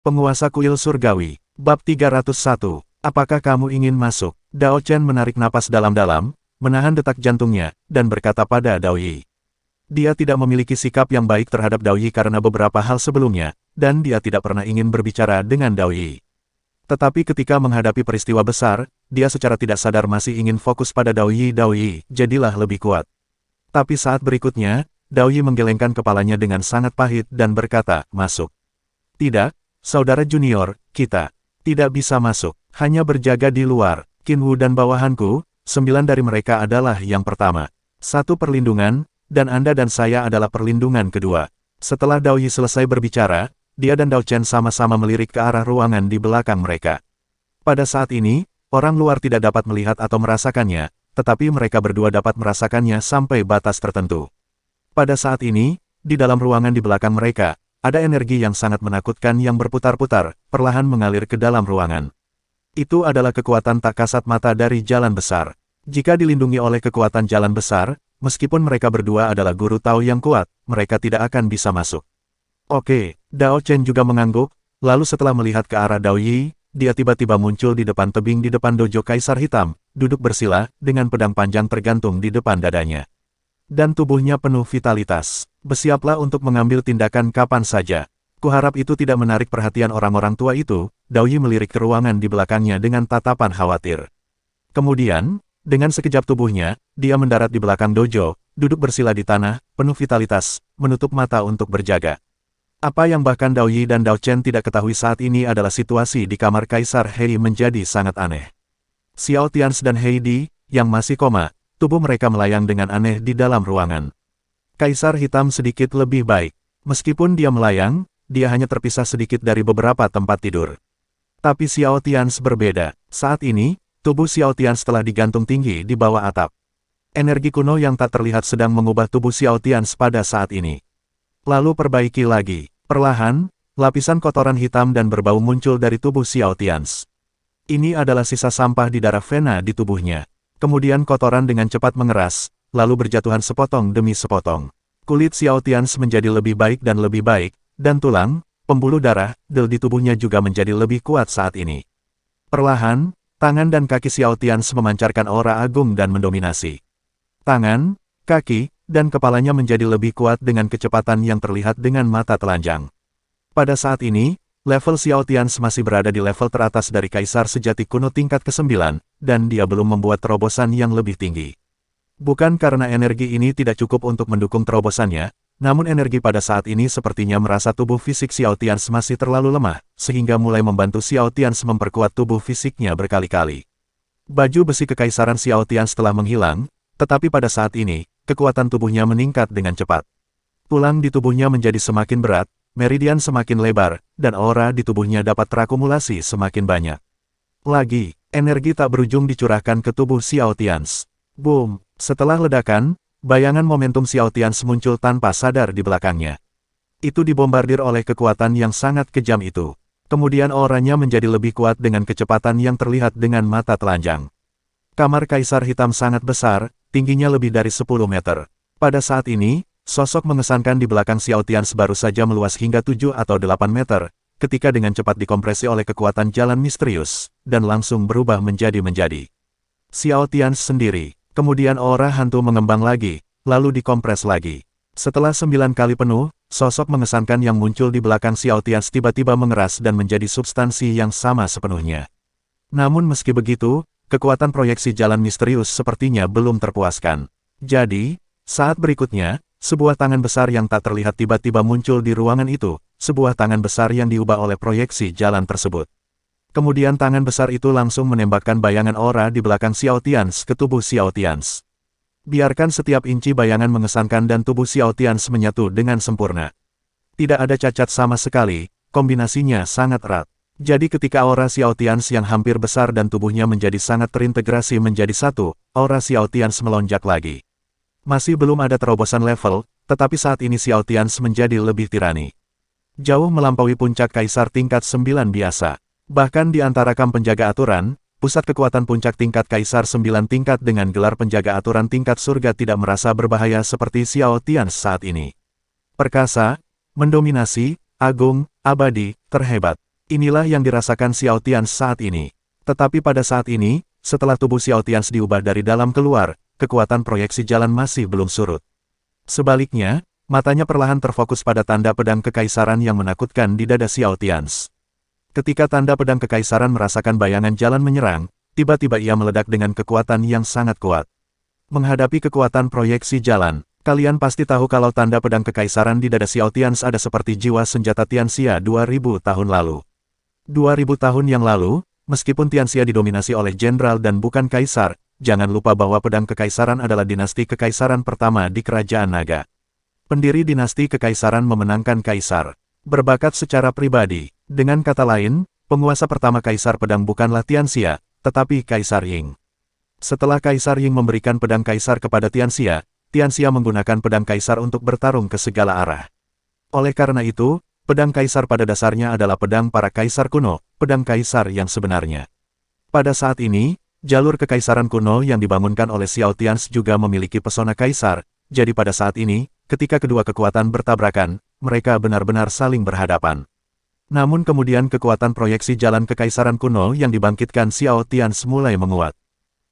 Penguasa kuil surgawi, bab 301. Apakah kamu ingin masuk? Dao Chen menarik napas dalam-dalam, menahan detak jantungnya, dan berkata pada Dao Yi. Dia tidak memiliki sikap yang baik terhadap Dao Yi karena beberapa hal sebelumnya, dan dia tidak pernah ingin berbicara dengan Dao Yi. Tetapi ketika menghadapi peristiwa besar, dia secara tidak sadar masih ingin fokus pada Dao Yi. Dao Yi, jadilah lebih kuat. Tapi saat berikutnya, Dao Yi menggelengkan kepalanya dengan sangat pahit dan berkata, masuk. Tidak. Saudara junior, kita tidak bisa masuk, hanya berjaga di luar. Qin Wu dan bawahanku, 9 dari mereka adalah yang pertama. 1 perlindungan, dan Anda dan saya adalah perlindungan kedua. Setelah Dao Yi selesai berbicara, dia dan Dao Chen sama-sama melirik ke arah ruangan di belakang mereka. Pada saat ini, orang luar tidak dapat melihat atau merasakannya, tetapi mereka berdua dapat merasakannya sampai batas tertentu. Pada saat ini, di dalam ruangan di belakang mereka, ada energi yang sangat menakutkan yang berputar-putar, perlahan mengalir ke dalam ruangan. Itu adalah kekuatan tak kasat mata dari jalan besar. Jika dilindungi oleh kekuatan jalan besar, meskipun mereka berdua adalah guru Tao yang kuat, mereka tidak akan bisa masuk. Oke, Dao Chen juga mengangguk, lalu setelah melihat ke arah Dao Yi, dia tiba-tiba muncul di depan tebing di depan dojo Kaisar Hitam, duduk bersila, dengan pedang panjang tergantung di depan dadanya. Dan tubuhnya penuh vitalitas. Bersiaplah untuk mengambil tindakan kapan saja. Kuharap itu tidak menarik perhatian orang-orang tua itu. Dao Yi melirik ke ruangan di belakangnya dengan tatapan khawatir. Kemudian, dengan sekejap tubuhnya, dia mendarat di belakang dojo, duduk bersila di tanah, penuh vitalitas, menutup mata untuk berjaga. Apa yang bahkan Dao Yi dan Dao Chen tidak ketahui saat ini adalah situasi di kamar Kaisar Hei menjadi sangat aneh. Xiao Tians dan Hei Di, yang masih koma, tubuh mereka melayang dengan aneh di dalam ruangan. Kaisar Hitam sedikit lebih baik. Meskipun dia melayang, dia hanya terpisah sedikit dari beberapa tempat tidur. Tapi Xiao Tians berbeda. Saat ini, tubuh Xiao Tians telah digantung tinggi di bawah atap. Energi kuno yang tak terlihat sedang mengubah tubuh Xiao Tians pada saat ini. Lalu perbaiki lagi. Perlahan, lapisan kotoran hitam dan berbau muncul dari tubuh Xiao Tians. Ini adalah sisa sampah di darah Vena di tubuhnya. Kemudian kotoran dengan cepat mengeras, lalu berjatuhan sepotong demi sepotong. Kulit Xiao Tians menjadi lebih baik, dan tulang, pembuluh darah, del di tubuhnya juga menjadi lebih kuat saat ini. Perlahan, tangan dan kaki Xiao Tians memancarkan aura agung dan mendominasi. Tangan, kaki, dan kepalanya menjadi lebih kuat dengan kecepatan yang terlihat dengan mata telanjang. Pada saat ini, level Xiao Tians masih berada di level teratas dari Kaisar Sejati Kuno tingkat ke-9, dan dia belum membuat terobosan yang lebih tinggi. Bukan karena energi ini tidak cukup untuk mendukung terobosannya, namun energi pada saat ini sepertinya merasa tubuh fisik Xiao Tians masih terlalu lemah, sehingga mulai membantu Xiao Tians memperkuat tubuh fisiknya berkali-kali. Baju besi kekaisaran Xiao Tians telah menghilang, tetapi pada saat ini, kekuatan tubuhnya meningkat dengan cepat. Tulang di tubuhnya menjadi semakin berat, meridian semakin lebar, dan aura di tubuhnya dapat terakumulasi semakin banyak. Lagi, energi tak berujung dicurahkan ke tubuh Xiao Tians. Boom! Setelah ledakan, bayangan momentum Xiao Tians muncul tanpa sadar di belakangnya. Itu dibombardir oleh kekuatan yang sangat kejam itu. Kemudian auranya menjadi lebih kuat dengan kecepatan yang terlihat dengan mata telanjang. Kamar Kaisar Hitam sangat besar, tingginya lebih dari 10 meter. Pada saat ini, sosok mengesankan di belakang Xiao Tians baru saja meluas hingga 7 atau 8 meter, ketika dengan cepat dikompresi oleh kekuatan jalan misterius, dan langsung berubah menjadi Xiao Tians sendiri. Kemudian aura hantu mengembang lagi, lalu dikompres lagi. Setelah 9 kali penuh, sosok mengesankan yang muncul di belakang Xiao Tians tiba-tiba mengeras dan menjadi substansi yang sama sepenuhnya. Namun meski begitu, kekuatan proyeksi jalan misterius sepertinya belum terpuaskan. Jadi, saat berikutnya, sebuah tangan besar yang tak terlihat tiba-tiba muncul di ruangan itu, sebuah tangan besar yang diubah oleh proyeksi jalan tersebut. Kemudian tangan besar itu langsung menembakkan bayangan aura di belakang Xiao Tians ke tubuh Xiao Tians. Biarkan setiap inci bayangan mengesankan dan tubuh Xiao Tians menyatu dengan sempurna. Tidak ada cacat sama sekali, kombinasinya sangat erat. Jadi ketika aura Xiao Tians yang hampir besar dan tubuhnya menjadi sangat terintegrasi menjadi satu, aura Xiao Tians melonjak lagi. Masih belum ada terobosan level, tetapi saat ini Xiao Tians menjadi lebih tirani. Jauh melampaui puncak Kaisar tingkat 9 biasa. Bahkan di antara kam penjaga aturan, pusat kekuatan puncak tingkat Kaisar 9 tingkat dengan gelar penjaga aturan tingkat surga tidak merasa berbahaya seperti Xiao Tians saat ini. Perkasa, mendominasi, agung, abadi, terhebat. Inilah yang dirasakan Xiao Tians saat ini. Tetapi pada saat ini, setelah tubuh Xiao Tians diubah dari dalam keluar, kekuatan proyeksi jalan masih belum surut. Sebaliknya, matanya perlahan terfokus pada tanda pedang kekaisaran yang menakutkan di dada Xiao Tians. Ketika tanda pedang kekaisaran merasakan bayangan jalan menyerang, tiba-tiba ia meledak dengan kekuatan yang sangat kuat. Menghadapi kekuatan proyeksi jalan, kalian pasti tahu kalau tanda pedang kekaisaran di dada Xiao Tians ada seperti jiwa senjata Tianxia 2000 tahun lalu. 2000 tahun yang lalu, meskipun Tianxia didominasi oleh jenderal dan bukan kaisar, jangan lupa bahwa pedang kekaisaran adalah dinasti kekaisaran pertama di Kerajaan Naga. Pendiri dinasti kekaisaran memenangkan kaisar. Berbakat secara pribadi, dengan kata lain, penguasa pertama kaisar pedang bukanlah Tianxia, tetapi Kaisar Ying. Setelah Kaisar Ying memberikan pedang kaisar kepada Tianxia, Tianxia menggunakan pedang kaisar untuk bertarung ke segala arah. Oleh karena itu, pedang kaisar pada dasarnya adalah pedang para kaisar kuno, pedang kaisar yang sebenarnya. Pada saat ini, jalur kekaisaran kuno yang dibangunkan oleh Xiao Tians juga memiliki pesona kaisar, jadi pada saat ini, ketika kedua kekuatan bertabrakan, mereka benar-benar saling berhadapan. Namun kemudian kekuatan proyeksi jalan kekaisaran kuno yang dibangkitkan Xiao Tians mulai menguat.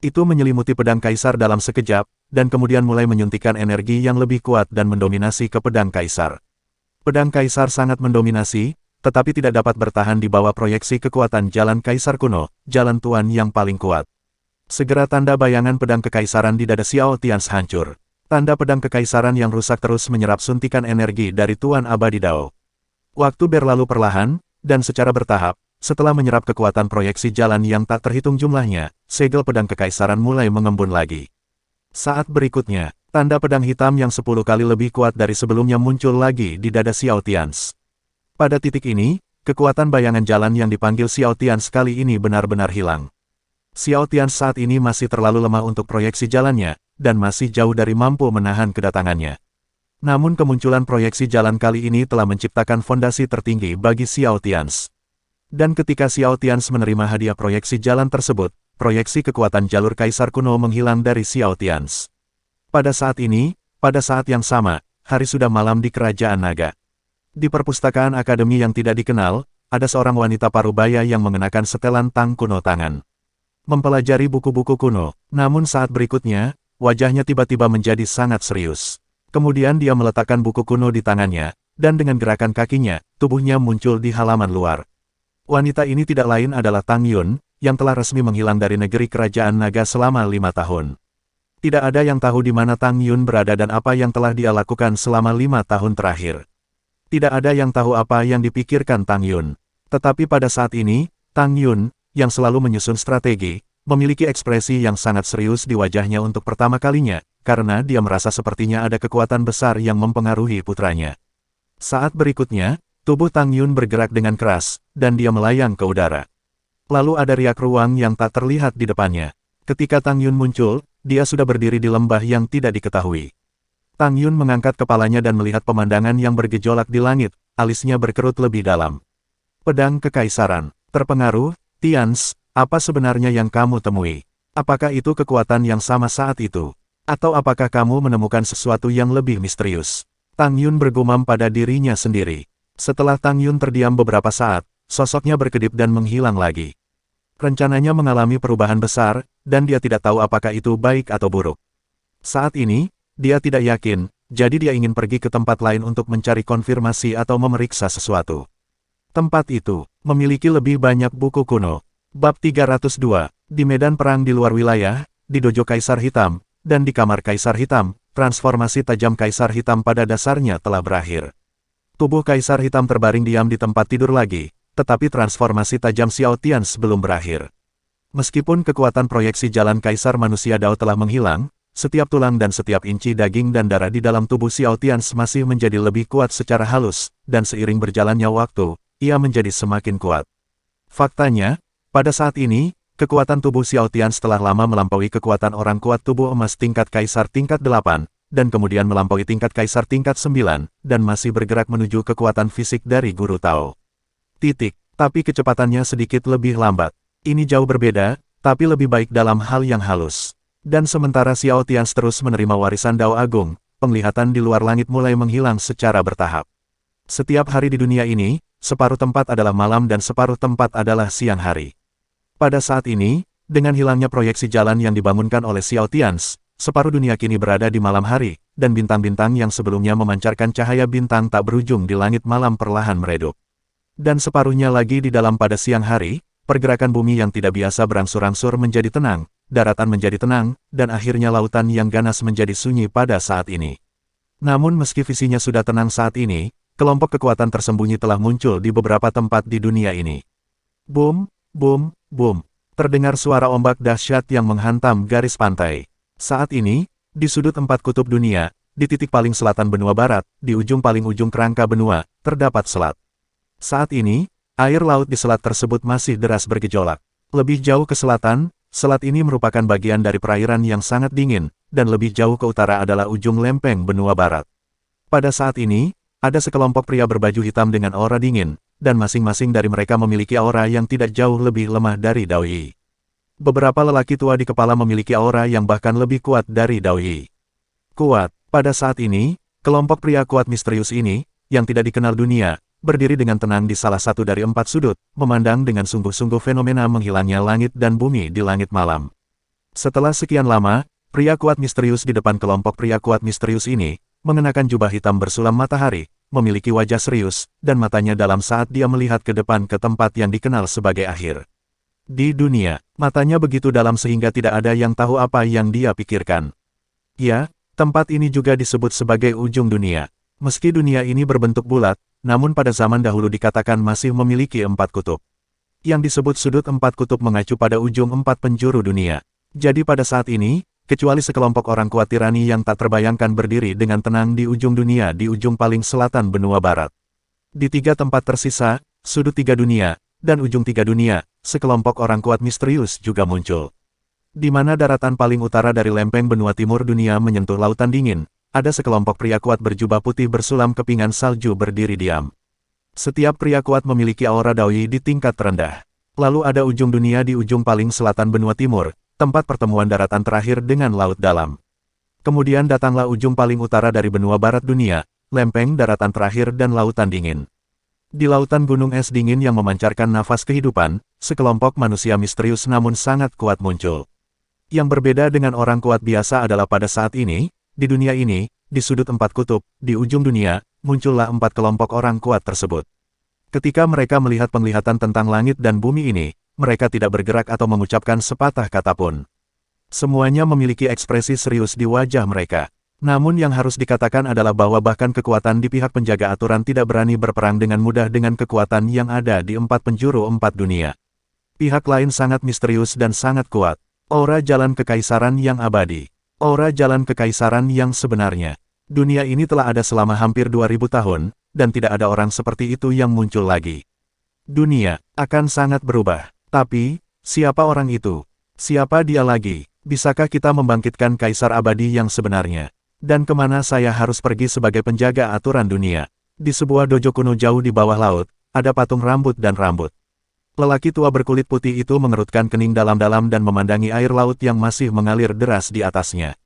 Itu menyelimuti pedang kaisar dalam sekejap, dan kemudian mulai menyuntikkan energi yang lebih kuat dan mendominasi ke pedang kaisar. Pedang kaisar sangat mendominasi, tetapi tidak dapat bertahan di bawah proyeksi kekuatan jalan kaisar kuno, jalan tuan yang paling kuat. Segera tanda bayangan pedang kekaisaran di dada Xiao Tians hancur. Tanda pedang kekaisaran yang rusak terus menyerap suntikan energi dari Tuan Abadi Dao. Waktu berlalu perlahan, dan secara bertahap, setelah menyerap kekuatan proyeksi jalan yang tak terhitung jumlahnya, segel pedang kekaisaran mulai mengembun lagi. Saat berikutnya, tanda pedang hitam yang 10 kali lebih kuat dari sebelumnya muncul lagi di dada Xiao Tians. Pada titik ini, kekuatan bayangan jalan yang dipanggil Xiao Tians kali ini benar-benar hilang. Xiao Tians saat ini masih terlalu lemah untuk proyeksi jalannya, dan masih jauh dari mampu menahan kedatangannya. Namun kemunculan proyeksi jalan kali ini telah menciptakan fondasi tertinggi bagi Xiao Tians. Dan ketika Xiao Tians menerima hadiah proyeksi jalan tersebut, proyeksi kekuatan jalur kaisar kuno menghilang dari Xiao Tians. Pada saat ini, pada saat yang sama, hari sudah malam di Kerajaan Naga. Di perpustakaan akademi yang tidak dikenal, ada seorang wanita parubaya yang mengenakan setelan tang kuno tangan. Mempelajari buku-buku kuno, namun saat berikutnya, wajahnya tiba-tiba menjadi sangat serius. Kemudian dia meletakkan buku kuno di tangannya, dan dengan gerakan kakinya, tubuhnya muncul di halaman luar. Wanita ini tidak lain adalah Tang Yun, yang telah resmi menghilang dari negeri Kerajaan Naga selama 5 tahun. Tidak ada yang tahu di mana Tang Yun berada dan apa yang telah dia lakukan selama 5 tahun terakhir. Tidak ada yang tahu apa yang dipikirkan Tang Yun. Tetapi pada saat ini, Tang Yun, yang selalu menyusun strategi, memiliki ekspresi yang sangat serius di wajahnya untuk pertama kalinya, karena dia merasa sepertinya ada kekuatan besar yang mempengaruhi putranya. Saat berikutnya, tubuh Tang Yun bergerak dengan keras, dan dia melayang ke udara. Lalu ada riak ruang yang tak terlihat di depannya. Ketika Tang Yun muncul, dia sudah berdiri di lembah yang tidak diketahui. Tang Yun mengangkat kepalanya dan melihat pemandangan yang bergejolak di langit, alisnya berkerut lebih dalam. Pedang Kekaisaran, terpengaruh, Tians, apa sebenarnya yang kamu temui? Apakah itu kekuatan yang sama saat itu? Atau apakah kamu menemukan sesuatu yang lebih misterius? Tang Yun bergumam pada dirinya sendiri. Setelah Tang Yun terdiam beberapa saat, sosoknya berkedip dan menghilang lagi. Rencananya mengalami perubahan besar, dan dia tidak tahu apakah itu baik atau buruk. Saat ini, dia tidak yakin, jadi dia ingin pergi ke tempat lain untuk mencari konfirmasi atau memeriksa sesuatu. Tempat itu memiliki lebih banyak buku kuno. Bab 302, di medan perang di luar wilayah, di dojo Kaisar Hitam, dan di kamar Kaisar Hitam, transformasi tajam Kaisar Hitam pada dasarnya telah berakhir. Tubuh Kaisar Hitam terbaring diam di tempat tidur lagi, tetapi transformasi tajam Xiao Tians belum berakhir. Meskipun kekuatan proyeksi jalan Kaisar Manusia Dao telah menghilang, setiap tulang dan setiap inci daging dan darah di dalam tubuh Xiao Tians masih menjadi lebih kuat secara halus, dan seiring berjalannya waktu, ia menjadi semakin kuat. Faktanya, pada saat ini, kekuatan tubuh Xiao Tians telah lama melampaui kekuatan orang kuat tubuh emas tingkat Kaisar tingkat 8, dan kemudian melampaui tingkat Kaisar tingkat 9, dan masih bergerak menuju kekuatan fisik dari Guru Tao. Tapi kecepatannya sedikit lebih lambat. Ini jauh berbeda, tapi lebih baik dalam hal yang halus. Dan sementara Xiao Tians terus menerima warisan Dao Agung, penglihatan di luar langit mulai menghilang secara bertahap. Setiap hari di dunia ini, separuh tempat adalah malam dan separuh tempat adalah siang hari. Pada saat ini, dengan hilangnya proyeksi jalan yang dibangunkan oleh Xiao Tians, separuh dunia kini berada di malam hari, dan bintang-bintang yang sebelumnya memancarkan cahaya bintang tak berujung di langit malam perlahan meredup. Dan separuhnya lagi di dalam pada siang hari, pergerakan bumi yang tidak biasa berangsur-angsur menjadi tenang, daratan menjadi tenang, dan akhirnya lautan yang ganas menjadi sunyi pada saat ini. Namun meski visinya sudah tenang saat ini, kelompok kekuatan tersembunyi telah muncul di beberapa tempat di dunia ini. Boom, boom, boom. Terdengar suara ombak dahsyat yang menghantam garis pantai. Saat ini, di sudut empat kutub dunia, di titik paling selatan benua barat, di ujung paling ujung kerangka benua, terdapat selat. Saat ini, air laut di selat tersebut masih deras bergejolak. Lebih jauh ke selatan, selat ini merupakan bagian dari perairan yang sangat dingin, dan lebih jauh ke utara adalah ujung lempeng benua barat. Pada saat ini, ada sekelompok pria berbaju hitam dengan aura dingin, dan masing-masing dari mereka memiliki aura yang tidak jauh lebih lemah dari Dao Yi. Beberapa lelaki tua di kepala memiliki aura yang bahkan lebih kuat dari Dao Yi. Kuat, pada saat ini, kelompok pria kuat misterius ini, yang tidak dikenal dunia, berdiri dengan tenang di salah satu dari empat sudut, memandang dengan sungguh-sungguh fenomena menghilangnya langit dan bumi di langit malam. Setelah sekian lama, pria kuat misterius di depan kelompok pria kuat misterius ini, mengenakan jubah hitam bersulam matahari, memiliki wajah serius, dan matanya dalam saat dia melihat ke depan ke tempat yang dikenal sebagai akhir. Di dunia, matanya begitu dalam sehingga tidak ada yang tahu apa yang dia pikirkan. Ya, tempat ini juga disebut sebagai ujung dunia. Meski dunia ini berbentuk bulat, namun pada zaman dahulu dikatakan masih memiliki empat kutub. Yang disebut sudut empat kutub mengacu pada ujung empat penjuru dunia. Jadi pada saat ini, kecuali sekelompok orang kuat tirani yang tak terbayangkan berdiri dengan tenang di ujung dunia di ujung paling selatan benua barat. Di tiga tempat tersisa, sudut tiga dunia, dan ujung tiga dunia, sekelompok orang kuat misterius juga muncul. Di mana daratan paling utara dari lempeng benua timur dunia menyentuh lautan dingin, ada sekelompok pria kuat berjubah putih bersulam kepingan salju berdiri diam. Setiap pria kuat memiliki aura Dao Yi di tingkat terendah. Lalu ada ujung dunia di ujung paling selatan benua timur, tempat pertemuan daratan terakhir dengan laut dalam. Kemudian datanglah ujung paling utara dari benua barat dunia, lempeng daratan terakhir dan lautan dingin. Di lautan gunung es dingin yang memancarkan nafas kehidupan, sekelompok manusia misterius namun sangat kuat muncul. Yang berbeda dengan orang kuat biasa adalah pada saat ini, di dunia ini, di sudut empat kutub, di ujung dunia, muncullah empat kelompok orang kuat tersebut. Ketika mereka melihat penglihatan tentang langit dan bumi ini, mereka tidak bergerak atau mengucapkan sepatah kata pun. Semuanya memiliki ekspresi serius di wajah mereka. Namun yang harus dikatakan adalah bahwa bahkan kekuatan di pihak penjaga aturan tidak berani berperang dengan mudah dengan kekuatan yang ada di empat penjuru empat dunia. Pihak lain sangat misterius dan sangat kuat. Aura jalan kekaisaran yang abadi. Aura jalan kekaisaran yang sebenarnya. Dunia ini telah ada selama hampir 2000 tahun, dan tidak ada orang seperti itu yang muncul lagi. Dunia akan sangat berubah. Tapi, siapa orang itu? Siapa dia lagi? Bisakah kita membangkitkan kaisar abadi yang sebenarnya? Dan kemana saya harus pergi sebagai penjaga aturan dunia? Di sebuah dojo kuno jauh di bawah laut, ada patung rambut dan rambut. Lelaki tua berkulit putih itu mengerutkan kening dalam-dalam dan memandangi air laut yang masih mengalir deras di atasnya.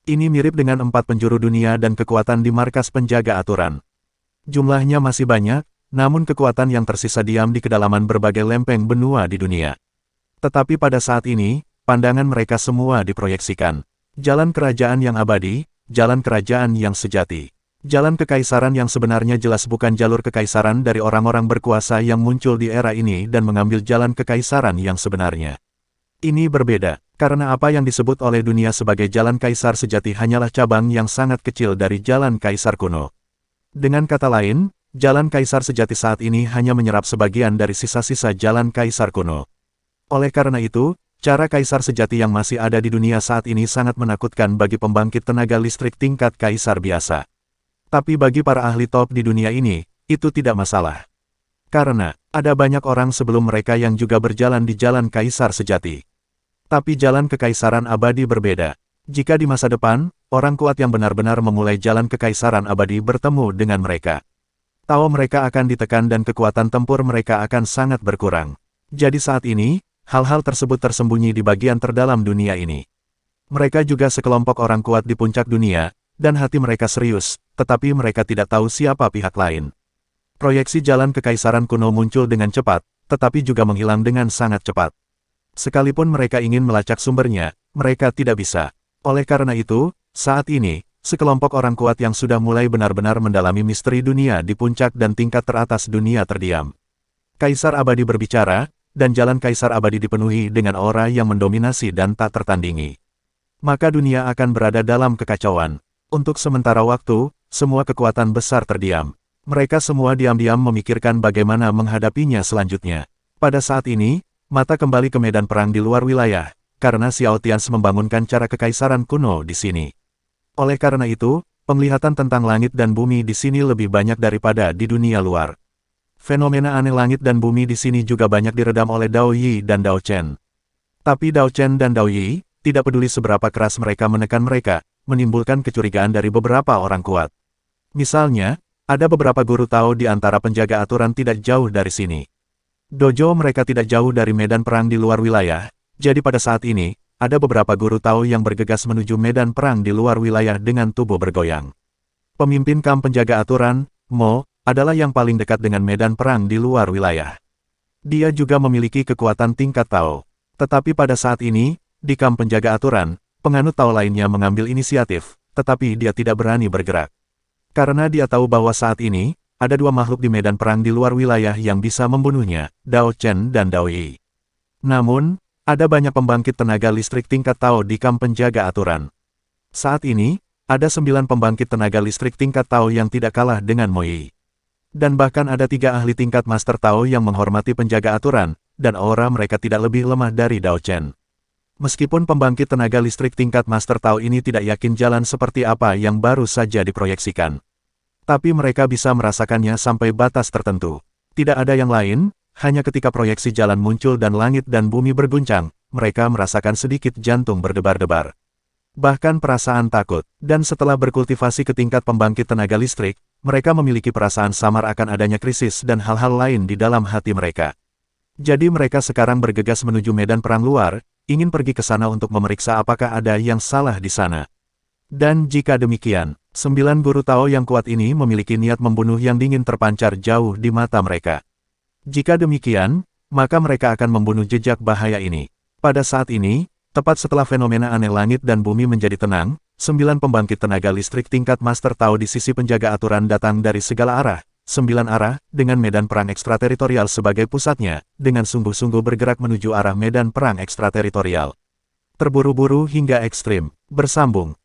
Ini mirip dengan empat penjuru dunia dan kekuatan di markas penjaga aturan. Jumlahnya masih banyak, namun kekuatan yang tersisa diam di kedalaman berbagai lempeng benua di dunia. Tetapi pada saat ini, pandangan mereka semua diproyeksikan. Jalan kerajaan yang abadi, jalan kerajaan yang sejati. Jalan kekaisaran yang sebenarnya jelas bukan jalur kekaisaran dari orang-orang berkuasa yang muncul di era ini dan mengambil jalan kekaisaran yang sebenarnya. Ini berbeda, karena apa yang disebut oleh dunia sebagai jalan kaisar sejati hanyalah cabang yang sangat kecil dari jalan kaisar kuno. Dengan kata lain, jalan kaisar sejati saat ini hanya menyerap sebagian dari sisa-sisa jalan kaisar kuno. Oleh karena itu, cara kaisar sejati yang masih ada di dunia saat ini sangat menakutkan bagi pembangkit tenaga listrik tingkat kaisar biasa. Tapi bagi para ahli top di dunia ini, itu tidak masalah. Karena, ada banyak orang sebelum mereka yang juga berjalan di jalan kaisar sejati. Tapi jalan kekaisaran abadi berbeda. Jika di masa depan, orang kuat yang benar-benar memulai jalan kekaisaran abadi bertemu dengan mereka, tahu mereka akan ditekan dan kekuatan tempur mereka akan sangat berkurang. Jadi saat ini, hal-hal tersebut tersembunyi di bagian terdalam dunia ini. Mereka juga sekelompok orang kuat di puncak dunia, dan hati mereka serius, tetapi mereka tidak tahu siapa pihak lain. Proyeksi jalan kekaisaran kuno muncul dengan cepat, tetapi juga menghilang dengan sangat cepat. Sekalipun mereka ingin melacak sumbernya, mereka tidak bisa. Oleh karena itu, saat ini, sekelompok orang kuat yang sudah mulai benar-benar mendalami misteri dunia di puncak dan tingkat teratas dunia terdiam. Kaisar Abadi berbicara, dan jalan Kaisar Abadi dipenuhi dengan aura yang mendominasi dan tak tertandingi. Maka dunia akan berada dalam kekacauan. Untuk sementara waktu, semua kekuatan besar terdiam. Mereka semua diam-diam memikirkan bagaimana menghadapinya selanjutnya. Pada saat ini, mata kembali ke medan perang di luar wilayah, karena Xiao Tianzi membangunkan cara kekaisaran kuno di sini. Oleh karena itu, penglihatan tentang langit dan bumi di sini lebih banyak daripada di dunia luar. Fenomena aneh langit dan bumi di sini juga banyak diredam oleh Dao Yi dan Dao Chen. Tapi Dao Chen dan Dao Yi tidak peduli seberapa keras mereka menekan mereka, menimbulkan kecurigaan dari beberapa orang kuat. Misalnya, ada beberapa guru Tao di antara penjaga aturan tidak jauh dari sini. Dojo mereka tidak jauh dari medan perang di luar wilayah, jadi pada saat ini, ada beberapa guru Tao yang bergegas menuju medan perang di luar wilayah dengan tubuh bergoyang. Pemimpin kamp penjaga aturan, Mo, adalah yang paling dekat dengan medan perang di luar wilayah. Dia juga memiliki kekuatan tingkat Tao. Tetapi pada saat ini, di kamp penjaga aturan, penganut Tao lainnya mengambil inisiatif, tetapi dia tidak berani bergerak. Karena dia tahu bahwa saat ini, ada dua makhluk di medan perang di luar wilayah yang bisa membunuhnya, Dao Chen dan Dao Yi. Namun, ada banyak pembangkit tenaga listrik tingkat Tao di kamp penjaga aturan. Saat ini, ada 9 pembangkit tenaga listrik tingkat Tao yang tidak kalah dengan Mo Yi. Dan bahkan ada 3 ahli tingkat Master Tao yang menghormati penjaga aturan, dan aura mereka tidak lebih lemah dari Dao Chen. Meskipun pembangkit tenaga listrik tingkat Master Tao ini tidak yakin jalan seperti apa yang baru saja diproyeksikan. Tapi mereka bisa merasakannya sampai batas tertentu. Tidak ada yang lain, hanya ketika proyeksi jalan muncul dan langit dan bumi berguncang, mereka merasakan sedikit jantung berdebar-debar. Bahkan perasaan takut, dan setelah berkultivasi ke tingkat pembangkit tenaga listrik, mereka memiliki perasaan samar akan adanya krisis dan hal-hal lain di dalam hati mereka. Jadi mereka sekarang bergegas menuju medan perang luar, ingin pergi ke sana untuk memeriksa apakah ada yang salah di sana. Dan jika demikian, 9 guru Tao yang kuat ini memiliki niat membunuh yang dingin terpancar jauh di mata mereka. Jika demikian, maka mereka akan membunuh jejak bahaya ini. Pada saat ini, tepat setelah fenomena aneh langit dan bumi menjadi tenang, 9 pembangkit tenaga listrik tingkat Master Tao di sisi penjaga aturan datang dari segala arah, 9 arah, dengan medan perang ekstrateritorial sebagai pusatnya, dengan sungguh-sungguh bergerak menuju arah medan perang ekstrateritorial. Terburu-buru hingga ekstrim, bersambung.